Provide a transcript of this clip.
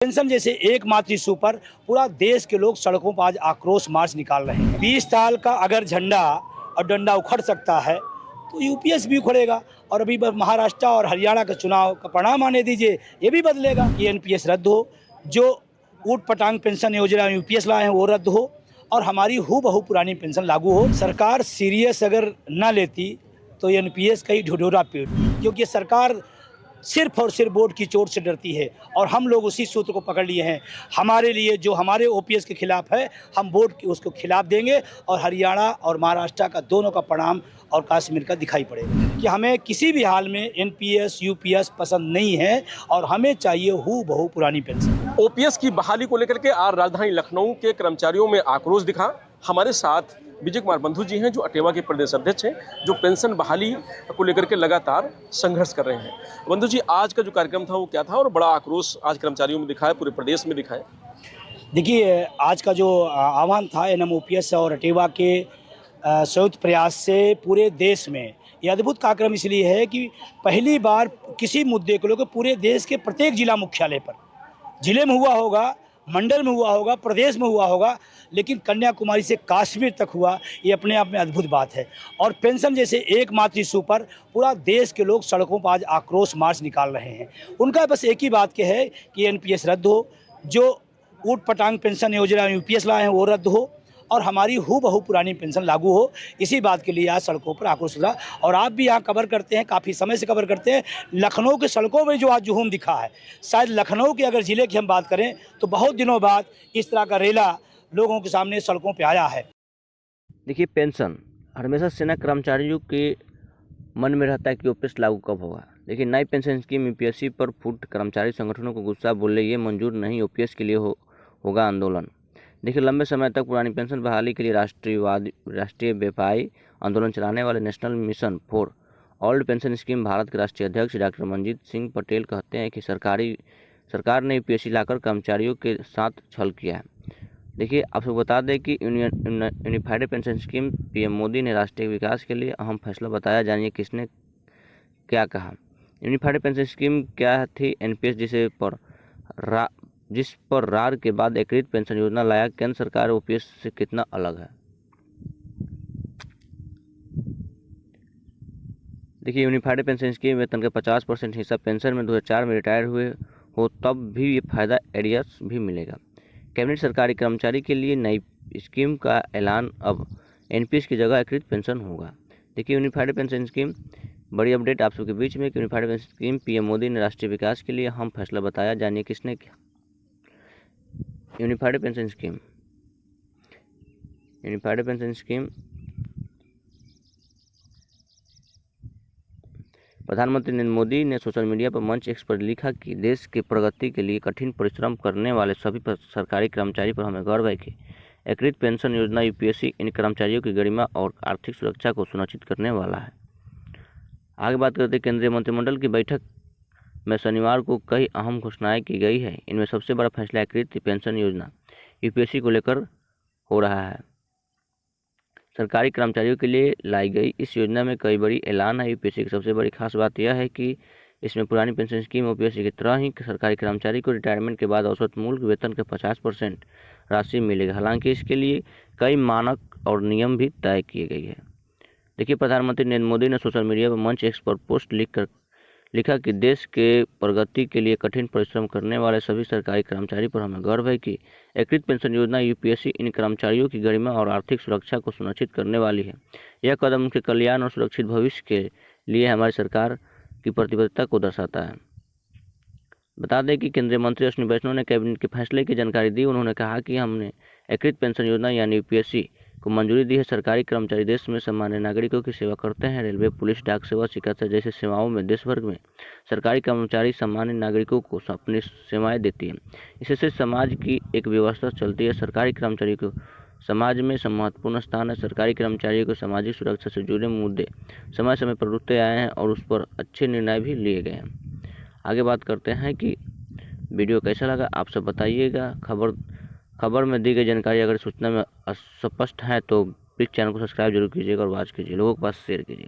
Pension जैसे एकमात्र issue पर पूरा देश के लोग सड़कों पर आज आक्रोश मार्च निकाल रहे हैं। 20 साल का अगर झंडा और डंडा उखड़ सकता है तो यूपीएस भी उखड़ेगा। और अभी महाराष्ट्र और हरियाणा का चुनाव का परिणाम आने दीजिए, ये भी बदलेगा कि एनपीएस रद्द हो, जो ऊट पटांग पेंशन योजना यूपीएस लाए हैं वो रद्द हो और हमारी हूबहू पुरानी पेंशन लागू हो। सरकार सीरियस अगर न लेती तो एनपीएस का ही ढिढोरा पीटती, क्योंकि सरकार सिर्फ और सिर्फ वोट की चोट से डरती है और हम लोग उसी सूत्र को पकड़ लिए हैं। हमारे लिए जो हमारे ओपीएस के खिलाफ है, हम वोट उसको खिलाफ देंगे और हरियाणा और महाराष्ट्र का दोनों का परिणाम और कश्मीर का दिखाई पड़ेगा कि हमें किसी भी हाल में एनपीएस यूपीएस पसंद नहीं है और हमें चाहिए हूबहू पुरानी पेंशन। ओपीएस की बहाली को लेकर के आज राजधानी लखनऊ के कर्मचारियों में आक्रोश दिखा। हमारे साथ विजय कुमार बंधु जी हैं, जो अटेवा के प्रदेश अध्यक्ष हैं, जो पेंशन बहाली को लेकर के लगातार संघर्ष कर रहे हैं। बंधु जी, आज का जो कार्यक्रम था वो क्या था और बड़ा आक्रोश आज कर्मचारियों में दिखा है, पूरे प्रदेश में दिखा है? देखिए, आज का जो आह्वान था एनएमओपीएस और अटेवा के संयुक्त प्रयास से पूरे देश में ये अद्भुत कार्यक्रम इसलिए है कि पहली बार किसी मुद्दे को लेकर पूरे देश के प्रत्येक जिला मुख्यालय पर, जिले में हुआ होगा, मंडल में हुआ होगा, प्रदेश में हुआ होगा, लेकिन कन्याकुमारी से कश्मीर तक हुआ, ये अपने आप में अद्भुत बात है। और पेंशन जैसे एकमात्र इशू पर पूरा देश के लोग सड़कों पर आज आक्रोश मार्च निकाल रहे हैं। उनका बस एक ही बात के है कि एनपीएस रद्द हो, जो ऊट पटांग पेंशन योजना यूपीएस लाए हैं वो रद्द हो और हमारी हूबहू पुरानी पेंशन लागू हो। इसी बात के लिए आज सड़कों पर आक्रोश हुआ। और आप भी यहाँ कवर करते हैं, काफ़ी समय से कवर करते हैं। लखनऊ के सड़कों में जो आज जुहूम दिखा है, शायद लखनऊ के अगर ज़िले की हम बात करें तो बहुत दिनों बाद इस तरह का रेला लोगों के सामने सड़कों पर आया है। देखिए, पेंशन हमेशा सेना कर्मचारियों के मन में रहता है कि ओपीएस लागू कब होगा। लेकिन नई पेंशन स्कीम यूपीएससी पर फूट कर्मचारी संगठनों को गुस्सा बोले ये मंजूर नहीं, ओपीएस के लिए होगा आंदोलन। देखिए, लंबे समय तक पुरानी पेंशन बहाली के लिए राष्ट्रीय व्यापारी आंदोलन चलाने वाले national mission for old pension scheme Bharat के राष्ट्रीय अध्यक्ष डॉक्टर मंजीत सिंह पटेल कहते हैं कि सरकार ने यूपीएससी लाकर कर्मचारियों के साथ छल किया है। देखिए, आपको बता दें कि unified pension scheme PM Modi ने राष्ट्रीय विकास के लिए अहम फैसला बताया। जानिए किसने क्या कहा। यूनिफाइड पेंशन स्कीम क्या थी? एनपीएस जिस पर रार के बाद एकीकृत पेंशन योजना लाया, केंद्र सरकार ओपीएस से कितना अलग है? देखिए, यूनिफाइड पेंशन स्कीम वेतन का 50% हिस्सा पेंशन में 2004 में रिटायर हुए हो तब भी ये फायदा एरियर्स भी मिलेगा। कैबिनेट सरकारी कर्मचारी के लिए नई स्कीम का ऐलान, अब एनपीएस की जगह एकीकृत पेंशन होगा। देखिए, यूनिफाइड पेंशन स्कीम, बड़ी अपडेट आप सबके बीच में कि unified pension scheme PM Modi ने राष्ट्रीय विकास के लिए अहम फैसला बताया। जानिए किसने क्या। यूनिफाइड पेंशन स्कीम प्रधानमंत्री नरेंद्र मोदी ने सोशल मीडिया पर मंच एक्स पर लिखा कि देश की प्रगति के लिए कठिन परिश्रम करने वाले सभी सरकारी कर्मचारी पर हमें गर्व है कि एकीकृत पेंशन योजना यूपीएससी इन कर्मचारियों की गरिमा और आर्थिक सुरक्षा को सुनिश्चित करने वाला है। आगे बात करते हैं, केंद्रीय मंत्रिमंडल की बैठक में शनिवार को कई अहम घोषणाएं की गई है। इनमें सबसे बड़ा फैसला एकीकृत पेंशन योजना यूपीएससी को लेकर हो रहा है। सरकारी कर्मचारियों के लिए लाई गई इस योजना में कई बड़ी ऐलान है। यूपीएससी की सबसे बड़ी खास बात यह है कि इसमें पुरानी पेंशन स्कीम ओपीएससी की तरह ही सरकारी कर्मचारी को रिटायरमेंट के बाद औसत मूल वेतन के 50% राशि मिलेगी। हालांकि इसके लिए कई मानक और नियम भी तय किए गए हैं। देखिए, प्रधानमंत्री नरेंद्र मोदी ने सोशल मीडिया पर मंच एक्स पर पोस्ट लिखा कि देश के प्रगति के लिए कठिन परिश्रम करने वाले सभी सरकारी कर्मचारी पर हमें गर्व है कि एकीकृत पेंशन योजना यूपीएससी इन कर्मचारियों की गरिमा और आर्थिक सुरक्षा को सुनिश्चित करने वाली है। यह कदम उनके कल्याण और सुरक्षित भविष्य के लिए हमारी सरकार की प्रतिबद्धता को दर्शाता है। बता दें कि केंद्रीय मंत्री अश्विनी वैष्णव ने कैबिनेट के फैसले की जानकारी दी। उन्होंने कहा कि हमने एकीकृत पेंशन योजना यानी यूपीएससी को मंजूरी दी है। सरकारी कर्मचारी देश में सामान्य नागरिकों की सेवा करते हैं। रेलवे, पुलिस, डाक सेवा, चिकित्सा जैसे सेवाओं में देश भर में सरकारी कर्मचारी सामान्य नागरिकों को अपनी सेवाएं देती है। इससे समाज की एक व्यवस्था चलती है। सरकारी कर्मचारियों को समाज में महत्वपूर्ण स्थान है। सरकारी कर्मचारियों को सामाजिक सुरक्षा से जुड़े मुद्दे समय समय पर उठते आए हैं और उस पर अच्छे निर्णय भी लिए गए हैं। आगे बात करते हैं कि वीडियो कैसा लगा, आप सब बताइएगा। खबर में दी गई जानकारी अगर सूचना में अस्पष्ट है तो प्लीज़ चैनल को सब्सक्राइब जरूर कीजिएगा और वॉच कीजिए, लोगों के पास शेयर कीजिए।